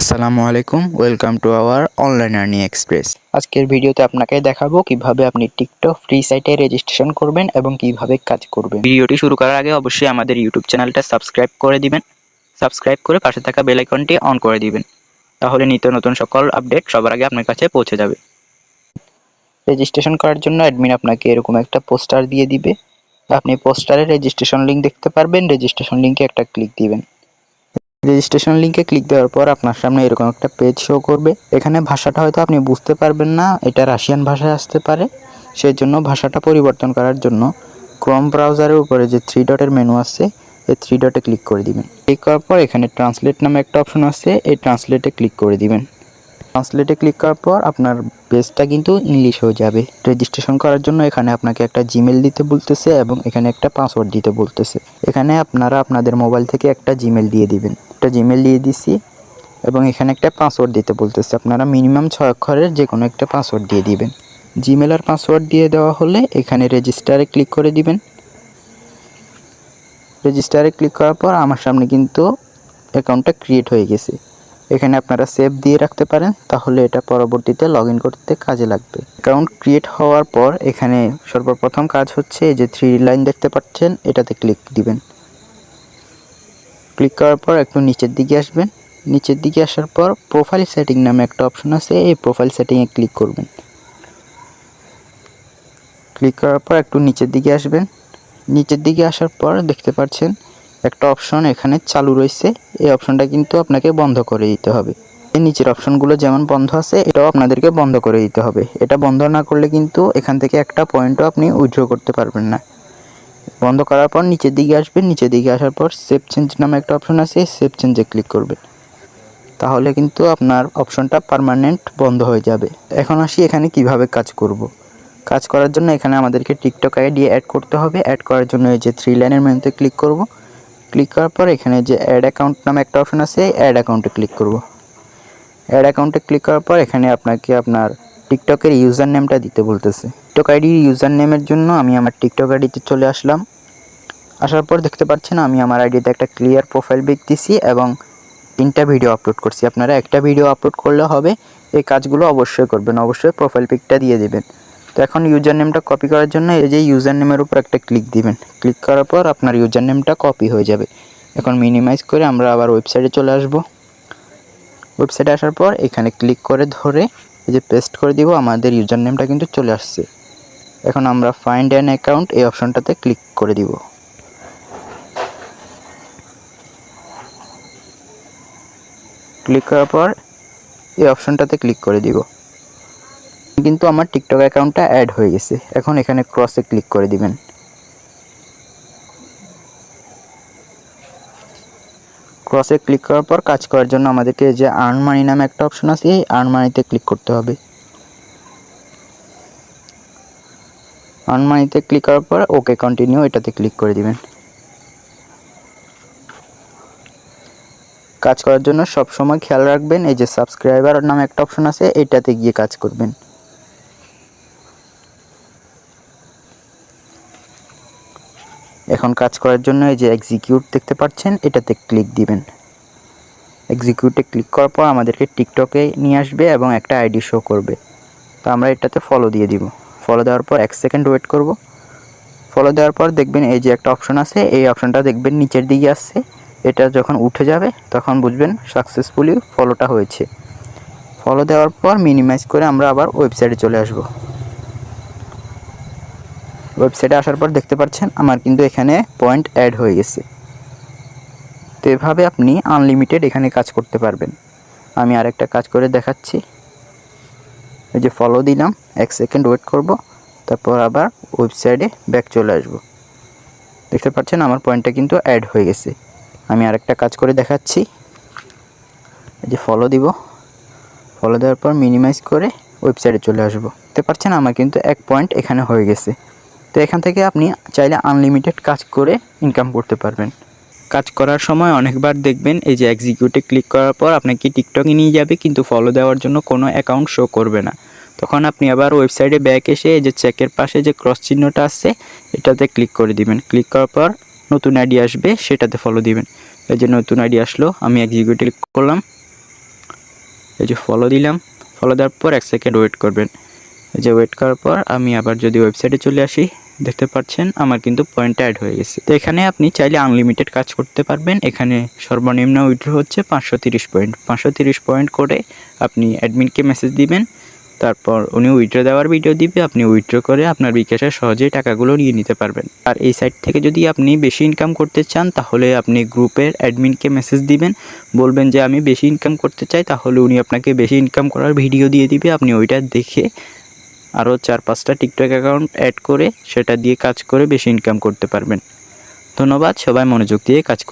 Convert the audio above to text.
আসসালামু আলাইকুম, welcome to our online earning express. আজকের ভিডিওতে আপনাকে দেখাবো কিভাবে আপনি টিকটক ফ্রি সাইটে রেজিস্ট্রেশন করবেন এবং কিভাবে কাজ করবেন। ভিডিওটি শুরু করার আগে অবশ্যই আমাদের ইউটিউব চ্যানেলটা সাবস্ক্রাইব করে দিবেন। সাবস্ক্রাইব করে পাশে থাকা বেল আইকনটি অন করে দিবেন, তাহলে নিত্য নতুন সকল আপডেট সবার আগে আপনার কাছে পৌঁছে যাবে। রেজিস্ট্রেশন করার জন্য অ্যাডমিন আপনাকে এরকম একটা পোস্টার দিয়ে দিবে। আপনি পোস্টারে রেজিস্ট্রেশন লিঙ্ক দেখতে পারবেন, রেজিস্ট্রেশন লিঙ্কে একটা ক্লিক দিবেন। রেজিস্ট্রেশন লিঙ্কে ক্লিক দেওয়ার পর আপনার সামনে এরকম একটা পেজ শো করবে। এখানে ভাষাটা হয়তো আপনি বুঝতে পারবেন না, এটা রাশিয়ান ভাষায় আসতে পারে। সেই জন্য ভাষাটা পরিবর্তন করার জন্য ক্রোম ব্রাউজারের উপরে যে থ্রি ডটের মেনু আছে, এই থ্রি ডটে ক্লিক করে দিবেন। ক্লিক করার পর এখানে ট্রান্সলেট নামে একটা অপশন আছে, এই ট্রান্সলেটে ক্লিক করে দিবেন। ট্রান্সলেটে ক্লিক করার পর আপনার পেজটা কিন্তু ইংলিশ হয়ে যাবে। রেজিস্ট্রেশন করার জন্য এখানে আপনাকে একটা জিমেল দিতে বলতেছে এবং এখানে একটা পাসওয়ার্ড দিতে বলতেছে। এখানে আপনারা আপনাদের মোবাইল থেকে একটা জিমেল দিয়ে দিবেন। একটা জিমেল দিয়ে দিছি এবং এখানে একটা পাসওয়ার্ড দিতে বলতেছে। আপনারা মিনিমাম 6 অক্ষরের যে কোনো একটা পাসওয়ার্ড দিয়ে দিবেন। জিমেল আর পাসওয়ার্ড দিয়ে দেওয়া হলে এখানে রেজিস্টারে ক্লিক করে দিবেন। রেজিস্টারে ক্লিক করার পর আমার সামনে কিন্তু অ্যাকাউন্টটা ক্রিয়েট হয়ে গেছে। এখানে আপনারা সেভ দিয়ে রাখতে পারেন, তাহলে এটা পরবর্তীতে লগ ইন করতে কাজে লাগবে। অ্যাকাউন্ট ক্রিয়েট হওয়ার পর এখানে সর্বপ্রথম কাজ হচ্ছে এই যে থ্রি লাইন দেখতে পাচ্ছেন, এটাতে ক্লিক দিবেন। ক্লিক করার পর একটু নিচের দিকে আসবেন। নিচের দিকে আসার পর প্রোফাইল সেটিং নামে একটা অপশন আছে, এই প্রোফাইল সেটিংয়ে ক্লিক করবেন। ক্লিক করার পর একটু নিচের দিকে আসবেন। নিচের দিকে আসার পর দেখতে পাচ্ছেন একটা অপশন এখানে চালু রয়েছে, এই অপশনটা কিন্তু আপনাকে বন্ধ করে দিতে হবে। এই নিচের অপশনগুলো যেমন বন্ধ আছে, এটাও আপনাদেরকে বন্ধ করে দিতে হবে। এটা বন্ধ না করলে কিন্তু এখান থেকে একটা পয়েন্টও আপনি উইথড্র করতে পারবেন না। বন্ধ করার পর নিচের দিকে আসবেন। নিচের দিকে আসার পর সেভ চেঞ্জ নামে একটা অপশন আছে, সেভ চেঞ্জে ক্লিক করবেন। তাহলে কিন্তু আপনার অপশনটা পার্মানেন্ট বন্ধ হয়ে যাবে। এখন আসি এখানে কিভাবে কাজ করব। কাজ করার জন্য এখানে আমাদেরকে টিকটক আইডি অ্যাড করতে হবে। অ্যাড করার জন্য এই যে থ্রি লাইনের মেনুতে ক্লিক করব। ক্লিক করার পর এখানে যে অ্যাড অ্যাকাউন্ট নামে একটা অপশন আছে, অ্যাড অ্যাকাউন্টে ক্লিক করব। অ্যাড অ্যাকাউন্টে ক্লিক করার পর এখানে আপনাকে আপনার টিকটকের ইউজার নেমটা দিতে বলতেছে। টিকটক আইডির ইউজার নেমের জন্য আমি আমার টিকটক আইডিতে চলে আসলাম। আসার পর দেখতে পাচ্ছেন আমি আমার আইডিতে একটা ক্লিয়ার প্রোফাইল পিক দিছি এবং 3টা ভিডিও আপলোড করছি। আপনারা একটা ভিডিও আপলোড করলে হবে। এই কাজগুলো অবশ্যই করবেন, অবশ্যই প্রোফাইল পিকটা দিয়ে দেবেন। তো এখন ইউজার নেমটা কপি করার জন্য এই যে ইউজার নেমের উপর একটা ক্লিক দিবেন। ক্লিক করার পর আপনার ইউজার নেমটা কপি হয়ে যাবে। এখন মিনিমাইজ করে আমরা আবার ওয়েবসাইটে চলে আসব। ওয়েবসাইটে আসার পর এখানে ক্লিক করে ধরে এই যে পেস্ট করে দিব, আমাদের ইউজার নেমটা কিন্তু চলে আসছে। এখন আমরা ফাইন্ড অ্যান অ্যাকাউন্ট এই অপশনটাতে ক্লিক করে দিব। ক্লিক করার পর এই অপশনটাতে ক্লিক করে দিব। কিন্তু আমার টিকটক অ্যাকাউন্টটা অ্যাড হয়ে গেছে। এখন এখানে ক্রসে ক্লিক করে দিবেন। ক্রসে ক্লিক করার পর কাজ করার জন্য আমাদেরকে যে আর্ন মানি নামে একটা অপশন আছে, এই আর্ন মানিতে ক্লিক করতে হবে। আর্ন মানিতে ক্লিক করার পর ওকে কন্টিনিউ এটাতে ক্লিক করে দিবেন। কাজ করার জন্য সব সময় খেয়াল রাখবেন এই যে সাবস্ক্রাইবার নামে একটা অপশন আছে, এটাতে গিয়ে কাজ করবেন। এখন কাজ করার জন্য এই যে এক্সিকিউট দেখতে পাচ্ছেন, এটাতে ক্লিক দিবেন। এক্সিকিউটে ক্লিক করার পর আমাদেরকে টিকটকে নিয়ে আসবে এবং একটা আইডি শো করবে। তো আমরা এটাতে ফলো দিয়ে দিব। ফলো দেওয়ার পর 1 সেকেন্ড ওয়েট করব। ফলো দেওয়ার পর দেখবেন এই যে একটা অপশন আছে, এই অপশনটা দেখবেন নিচের দিকে আসছে। এটা যখন উঠে যাবে তখন বুঝবেন সাকসেসফুলি ফলোটা হয়েছে। ফলো দেওয়ার পর মিনিমাইজ করে আমরা আবার ওয়েবসাইটে চলে আসব। ওয়েবসাইটে আসার পর দেখতে পাচ্ছেন আমার কিন্তু এখানে পয়েন্ট অ্যাড হয়ে গেছে। তো এভাবে আপনি আনলিমিটেড এখানে কাজ করতে পারবেন। আমি আরেকটা কাজ করে দেখাচ্ছি। এই যে ফলো দিলাম, 1 সেকেন্ড ওয়েট করব, তারপর আবার ওয়েবসাইটে ব্যাক চলে আসব। দেখতে পাচ্ছেন আমার পয়েন্টটা কিন্তু অ্যাড হয়ে গেছে। আমি আরেকটা কাজ করে দেখাচ্ছি। এই যে ফলো দিব, ফলো দেওয়ার পর মিনিমাইজ করে ওয়েবসাইটে চলে আসব। দেখতে পাচ্ছেন আমার কিন্তু 1 পয়েন্ট এখানে হয়ে গেছে। তো এখান থেকে আপনি চাইলে আনলিমিটেড কাজ করে ইনকাম করতে পারবেন। কাজ করার সময় অনেকবার দেখবেন এই যে এক্সিকিউটে ক্লিক করার পর আপনাকে টিকটকে নিয়ে যাবে, কিন্তু ফলো দেওয়ার জন্য কোনো অ্যাকাউন্ট শো করবে না। তখন আপনি আবার ওয়েবসাইটে ব্যাক এসে এই যে চেকের পাশে যে ক্রস চিহ্নটা আছে, এটাতে ক্লিক করে দিবেন। ক্লিক করার পর নতুন আইডি আসবে, সেটাতে ফলো দিবেন। এই যে নতুন আইডি আসলো, আমি এক্সিকিউটে ক্লিক করলাম। এই যে ফলো দিলাম, ফলো দেওয়ার পর 1 সেকেন্ড ওয়েট করবেন। এই যে ওয়েট করার পর আমি আবার যদি ওয়েবসাইটে চলে আসি, দেখতে পাচ্ছেন আমার কিন্তু পয়েন্ট অ্যাড হয়ে গেছে। তো এখানে আপনি চাইলে আনলিমিটেড কাজ করতে পারবেন। এখানে সর্বনিম্ন উইথড্র হচ্ছে 530 পয়েন্ট। 530 পয়েন্ট করে আপনি অ্যাডমিনকে মেসেজ দিবেন, তারপর উনি উইথড্র দেওয়ার ভিডিও দিবে, আপনি উইথড্র করে আপনার বিকাশে সহজেই টাকাগুলো নিয়ে নিতে পারবেন। আর এই সাইট থেকে যদি আপনি বেশি ইনকাম করতে চান, তাহলে আপনি গ্রুপের অ্যাডমিনকে মেসেজ দিবেন, বলবেন যে আমি বেশি ইনকাম করতে চাই, তাহলে উনি আপনাকে বেশি ইনকাম করার ভিডিও দিয়ে দিবে। আপনি ওইটা দেখে আরও 4-5টা টিকটক অ্যাকাউন্ট অ্যাড করে সেটা দিয়ে কাজ করে বেশি ইনকাম করতে পারবেন। ধন্যবাদ, সবাই মনোযোগ দিয়ে কাজ করুন।